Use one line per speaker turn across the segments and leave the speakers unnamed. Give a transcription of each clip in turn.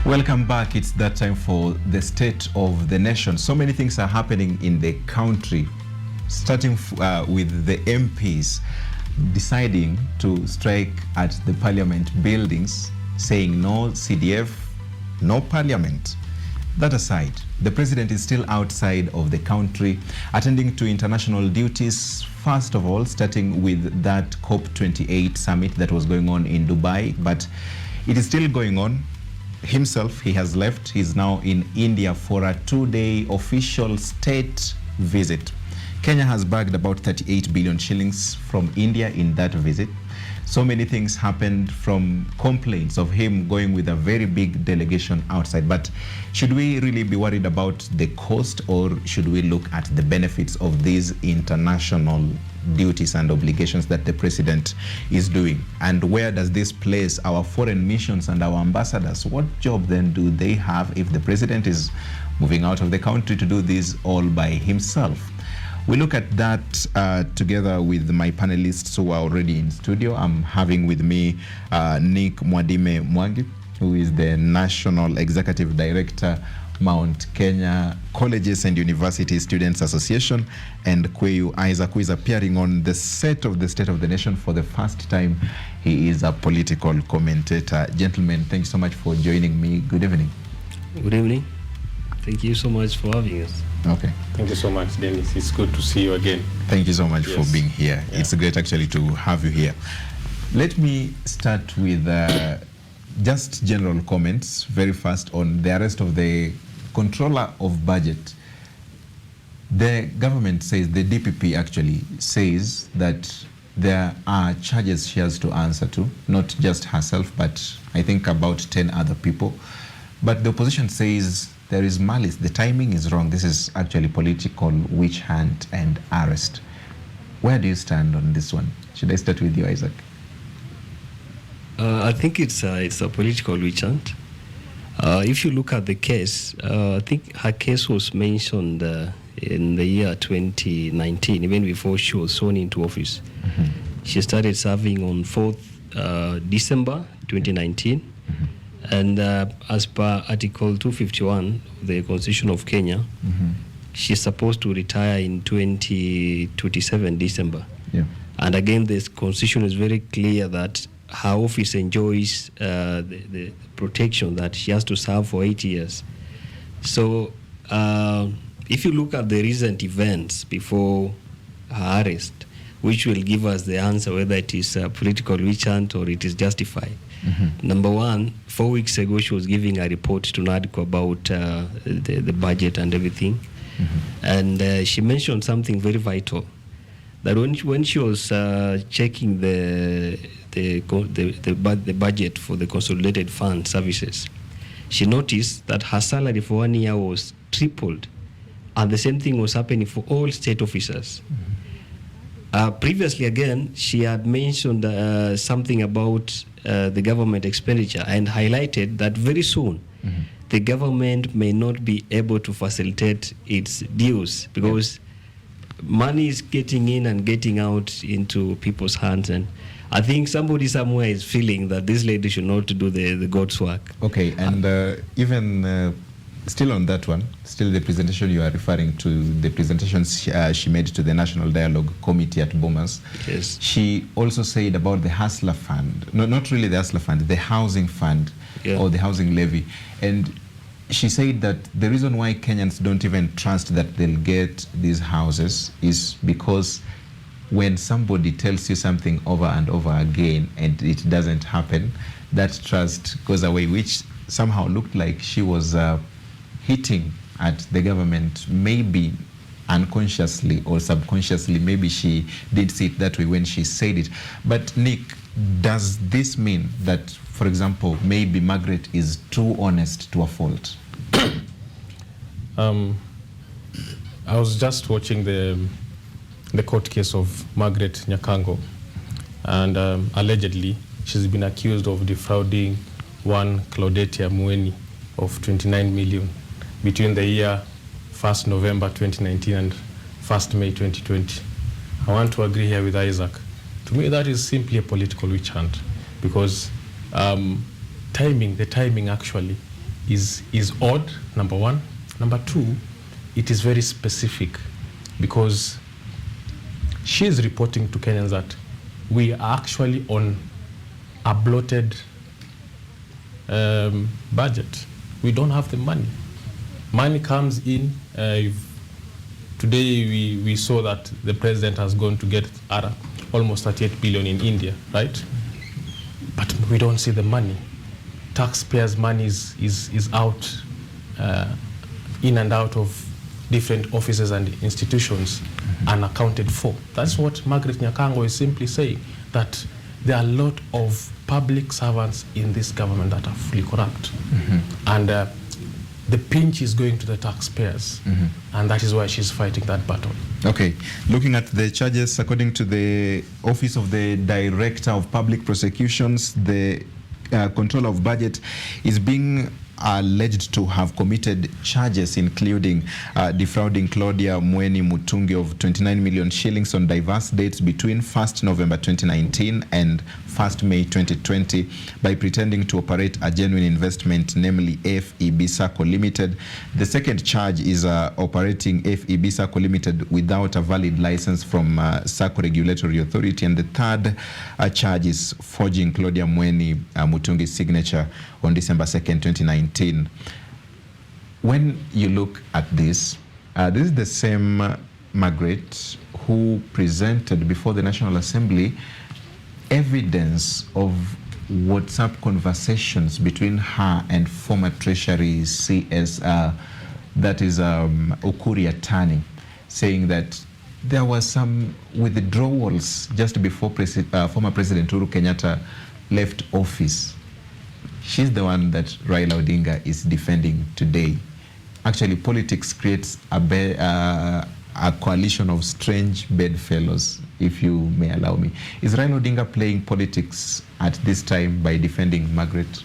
Welcome back. It's that time for the state of the nation. So many things are happening in the country, starting with the MPs deciding to strike at the parliament buildings, saying no CDF, no parliament. That aside, the president is still outside of the country, attending to international duties. First of all, starting with that COP28 summit that was going on in Dubai, but it is still going on. Himself, he has left. He's now in India for a 2-day official state visit. Kenya has bagged about 38 billion shillings from India in that visit. So many things happened, from complaints of him going with a very big delegation outside. But should we really be worried about the cost, or should we look at the benefits of these international duties and obligations that the president is doing? And where does this place our foreign missions and our ambassadors? What job then do they have if the president is moving out of the country to do this all by himself? We look at that together with my panelists who are already in studio. I'm having with me Mwadime, who is the National Executive Director, Mount Kenya Colleges and University Students Association, and Kweyu Isaac, who is appearing on the set of the State of the Nation for the first time. He is a political commentator. Gentlemen, thank you so much for joining me. Good evening.
Good evening. Thank you so much for having us.
Okay.
Thank you so much, Dennis. It's good to see you again.
Thank you so much for being here. Yeah. It's great actually to have you here. Let me start with just general comments very fast on the arrest of the controller of budget. The government says, the DPP actually says, that there are charges she has to answer to, not just herself, but I think about 10 other people. But the opposition says there is malice. The timing is wrong. This is actually political witch hunt and arrest. Where do you stand on this one? Should I start with you, Isaac?
I think it's a political witch hunt. If you look at the case, I think her case was mentioned in the year 2019, even before she was sworn into office. Mm-hmm. She started serving on 4th December 2019. Mm-hmm. And as per Article 251 of the Constitution of Kenya, mm-hmm. she's supposed to retire in 2027 December. Yeah. And again, this Constitution is very clear that her office enjoys the protection that she has to serve for 8 years. So if you look at the recent events before her arrest, which will give us the answer whether it is a political witch hunt or it is justified. Mm-hmm. Number one, 4 weeks ago, she was giving a report to NADCO about the budget and everything. Mm-hmm. And she mentioned something very vital, that when she was checking the budget for the consolidated fund services, she noticed that her salary for 1 year was tripled, and the same thing was happening for all state officers. Mm-hmm. Previously, again, she had mentioned something about the government expenditure and highlighted that very soon mm-hmm. the government may not be able to facilitate its dues because money is getting in and getting out into people's hands. And I think somebody somewhere is feeling that this lady should not do the God's work.
Okay, and even still on that one, still the presentation you are referring to, the presentations she made to the National Dialogue Committee at Bomas.
Yes.
She also said about the Hustler Fund, no, not really the Hustler Fund, the Housing Fund, or the Housing Levy. And she said that the reason why Kenyans don't even trust that they'll get these houses is because when somebody tells you something over and over again and it doesn't happen, that trust goes away, which somehow looked like she was hitting at the government, maybe unconsciously or subconsciously. Maybe she did see it that way when she said it. But Nick, does this mean that, for example, maybe Margaret is too honest to a fault?
I was just watching the court case of Margaret Nyakang'o, and allegedly she's been accused of defrauding one Claudetia Mueni of 29 million between the year 1st November 2019 and 1st May 2020. I want to agree here with Isaac. To me, that is simply a political witch hunt, because the timing actually is odd, number one. Number two, it is very specific because she is reporting to Kenyans that we are actually on a bloated budget. We don't have the money. Money comes in. Today we saw that the president has gone to get almost 38 billion in India, right? But we don't see the money. Taxpayers' money is out, in and out of different offices and institutions, unaccounted for. That's what Margaret Nyakang'o is simply saying, that there are a lot of public servants in this government that are fully corrupt. And the pinch is going to the taxpayers, and that is why she's fighting that battle.
Okay, looking at the charges, according to the Office of the Director of Public Prosecutions, the Controller of Budget is being alleged to have committed charges including defrauding Claudia Mweni Mutungi of 29 million shillings on diverse dates between 1st November 2019 and 1st May 2020 by pretending to operate a genuine investment, namely FEB Sacco Limited. The second charge is operating FEB Sacco Limited without a valid license from Sacco Regulatory Authority, and the third charge is forging Claudia Mweni Mutungi's signature on December 2nd, 2019. When you look at this, this is the same Margaret who presented before the National Assembly evidence of WhatsApp conversations between her and former Treasury CS, that is Ukuri Atani, saying that there was some withdrawals just before former President Uhuru Kenyatta left office. She's the one that Raila Odinga is defending today. Actually, politics creates a coalition of strange bedfellows, if you may allow me. Is Raila Odinga playing politics at this time by defending Margaret?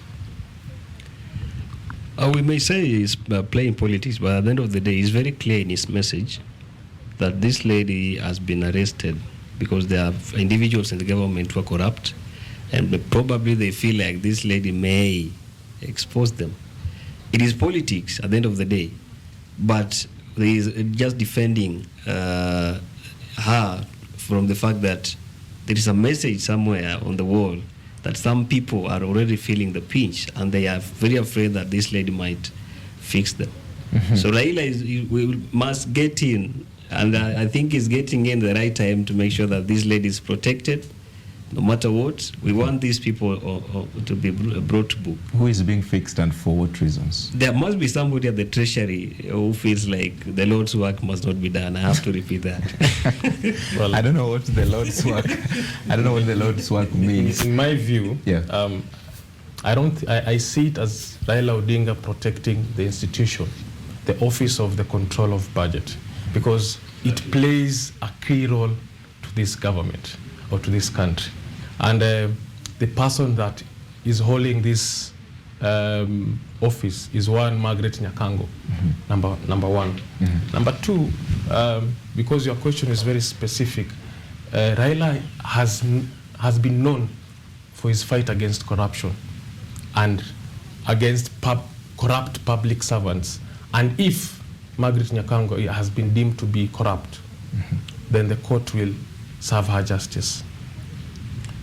We may say he's playing politics, but at the end of the day, it's very clear in his message that this lady has been arrested because there are individuals in the government who are corrupt, and probably they feel like this lady may expose them. It is politics at the end of the day, but there is just defending her from the fact that there is a message somewhere on the wall that some people are already feeling the pinch, and they are very afraid that this lady might fix them. So Raila must get in, and I think he's getting in the right time to make sure that this lady is protected. No matter what, we want these people to be brought to book.
Who is being fixed and for what reasons?
There must be somebody at the Treasury who feels like the Lord's work must not be done. I have to repeat that.
Well, I don't know what the Lord's work. I don't know what the Lord's work means.
In my view,
yeah.
I see it as Raila Odinga protecting the institution, the Office of the Control of Budget, because it plays a key role to this government or to this country. And the person that is holding this office is one Margaret Nyakang'o, number one. Number two, because your question is very specific, Raila has been known for his fight against corruption and against corrupt public servants. And if Margaret Nyakang'o has been deemed to be corrupt, then the court will serve her justice.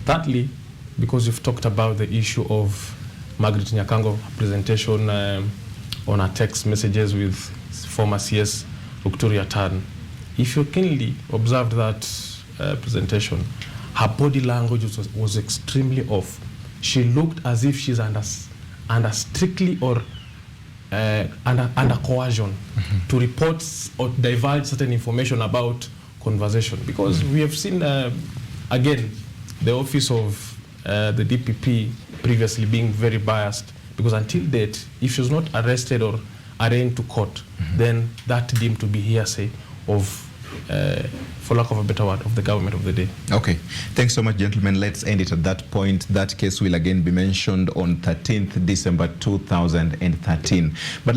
Thirdly, because you've talked about the issue of Margaret Nyakang'o presentation on her text messages with former CS Victoria Tan, if you keenly observed that presentation, her body language was extremely off. She looked as if she's under strictly or under coercion to report or divulge certain information about conversation. Because we have seen, again, the office of the DPP previously being very biased, because until date, if she was not arrested or arraigned to court, then that deemed to be hearsay of, for lack of a better word, of the government of the day.
Okay. Thanks so much, gentlemen. Let's end it at that point. That case will again be mentioned on 13th December 2013. But